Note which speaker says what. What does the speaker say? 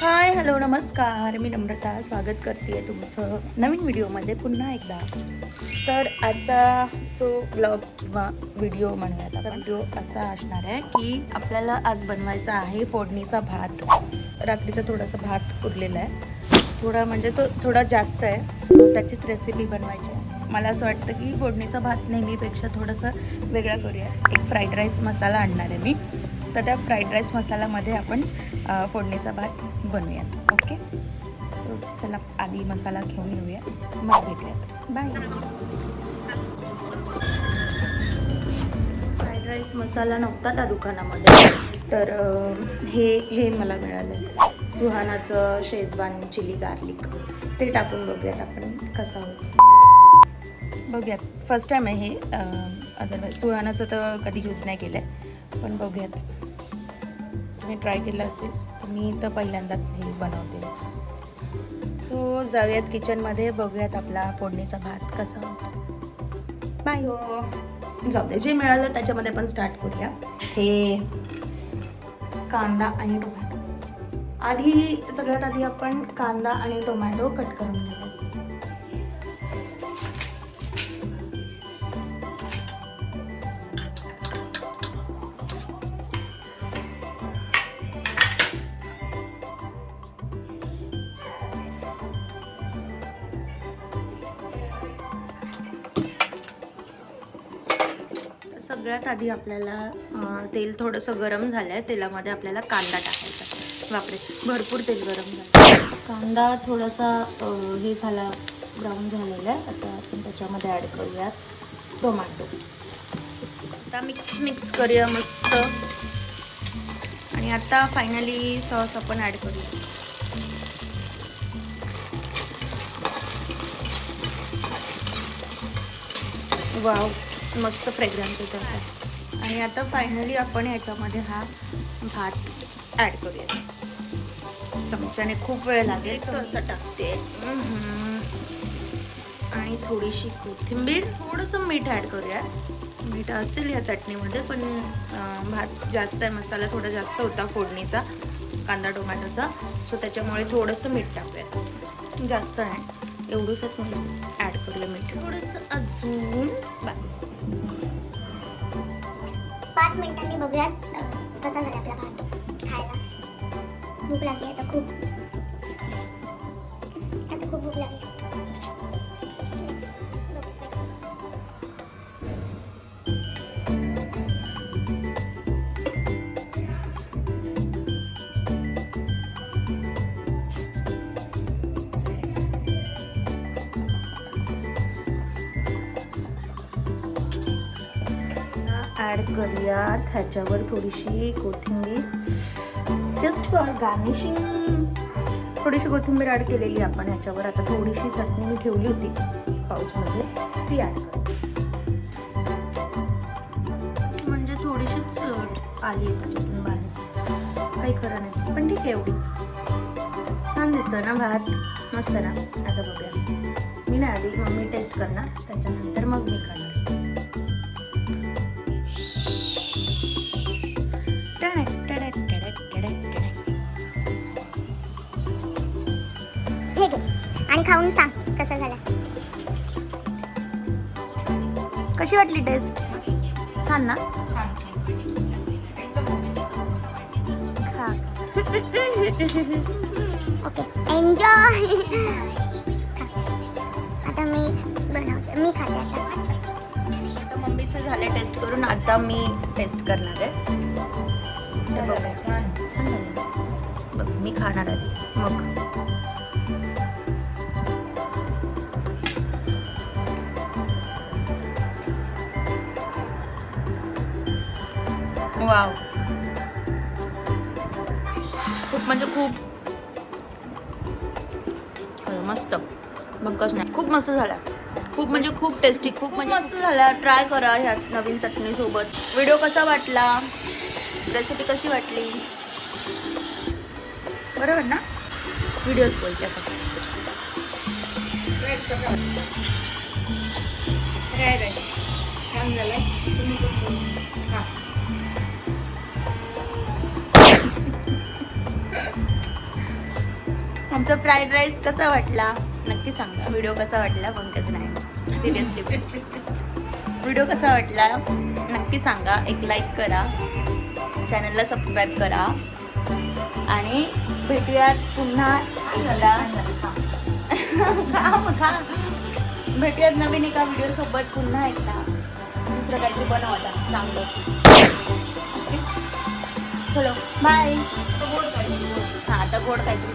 Speaker 1: Hi hello नमस्कार, मी नम्रता स्वागत करते तुमचं नवीन व्हिडिओमध्ये पुन्हा एकदा. तर आजचा जो ब्लॉग किंवा व्हिडिओ म्हणूयात आपण, व्हिडिओ असा असणार आहे की आपल्याला आज बनवायचा आहे फोडणीचा भात. रात्रीचा थोडासा भात उरलेला आहे, थोडा म्हणजे तो थोडा जास्त आहे, सो त्याचीच रेसिपी बनवायची आहे. मला असं वाटतं की फोडणीचा भात नेहमीपेक्षा थोडंसं वेगळा करूया. एक फ्राईड राईस मसाला आणणार आहे मी, तर त्या फ्राईड राईस मसाल्यामध्ये आपण फोडणीचा भात बनवूयात. ओके, तर चला आधी मसाला घेऊन येऊया, मग भेटूयात. बाय. फ्राईड राईस मसाला नव्हता त्या दुकानामध्ये, तर हे मला मिळालं. सुहानाचं शेजवान चिली गार्लिक, ते टाकून बघूयात आपण कसं होतं. बघूयात, फर्स्ट टाईम आहे हे. अदरवाईज सुहानाचं तर कधी यूज नाही केलं आहे, पण बघूयात. तुम्ही ट्राय केलं असेल तर मी तर पहिल्यांदाच हे बनवते. सो जाऊयात किचनमध्ये, बघूयात आपला फोडणीचा भात कसा होतो. बाय. जाऊ दे, जे मिळालं त्याच्यामध्ये आपण स्टार्ट करूया. हे कांदा आणि टोमॅटो, सगळ्यात आधी आपण कांदा आणि टोमॅटो कट करून घेऊया. सगळ्यात आधी आपल्याला तेल थोडंसं गरम झालं आहे, तेलामध्ये आपल्याला कांदा टाकायचा. बापरे, भरपूर तेल गरम झालं. कांदा थोडासा हे झाला, ब्राऊन झालेला आहे. आता आपण त्याच्यामध्ये ॲड करूयात टोमॅटो. आता मिक्स करूया मस्त. आणि आता फायनली सॉस आपण ॲड करूया. वाव, मस्त फ्रेग्रन्स येतो आता. आणि आता फायनली आपण ह्याच्यामध्ये हा भात ॲड करूया. चमच्याने खूप वेळ लागेल, तसं टाकते. आणि थोडीशी कोथिंबीर, थोडंसं मीठ ॲड करूया. मीठ असेल या चटणीमध्ये, पण भात जास्त आहे, मसाला थोडा जास्त होता फोडणीचा कांदा टोमॅटोचा, सो त्याच्यामुळे थोडंसं मीठ टाकूया. जास्त नाही, एवढंच म्हणजे ॲड करूया मीठ थोडंसं अजून.
Speaker 2: 5 मिनिटांनी बघूयात कसा झाला आपला भात. खायला भूक लागली आता, खूप भूक लागली.
Speaker 1: ॲड करूयात ह्याच्यावर थोडीशी कोथिंबीर, जस्ट फॉर गार्निशिंग. थोडीशी कोथिंबीर ॲड केलेली आपण ह्याच्यावर. आता थोडीशी चटणी मी ठेवली होती पाऊचमध्ये, ती ॲड करू. म्हणजे थोडीशीच आली आहे त्याच्यातून बाहेर, काही खरं नाही, पण ठीक आहे. एवढी छान दिसतं ना भात, मस्त ना. आता बघूया, मी ना आधी मम्मी टेस्ट करणार, त्याच्यानंतर मग मी खाणार.
Speaker 2: आणि खाऊन सांग कसा झाला.
Speaker 1: कशी वाटली टेस्ट? छान ना.
Speaker 2: Okay, enjoy. आता मी बनवते, मी खाते आता.
Speaker 1: मम्मीचं झाले टेस्ट करून, आता मी टेस्ट करणार आहे. छान झालं बघ, मी खाणार आधी मग. वाव, खूप म्हणजे खूप मस्त. बघच नाही, खूप मस्त झाला. खूप म्हणजे खूप टेस्टी, खूप म्हणजे मस्त झाला. ट्राय करा ह्या नवीन चटणीसोबत. व्हिडिओ कसा वाटला, रेसिपी कशी वाटली, बरोबर ना? व्हिडिओच बोलते फक्त. छान झालाय. तुम्ही आमचा फ्राईड राईस कसा वाटला नक्की सांगा. व्हिडिओ कसा वाटला कोणत्याच नाही सिरियसली. व्हिडिओ कसा वाटला नक्की सांगा. एक लाईक करा, चॅनलला सबस्क्राईब करा आणि भेटूयात पुन्हा एकदा. खा भेटूयात नवीन एका व्हिडिओ सोबत पुन्हा एकदा. दुसरं काहीतरी बनवता चांगलं. ओके चलो बाय. हां आता गोड काहीतरी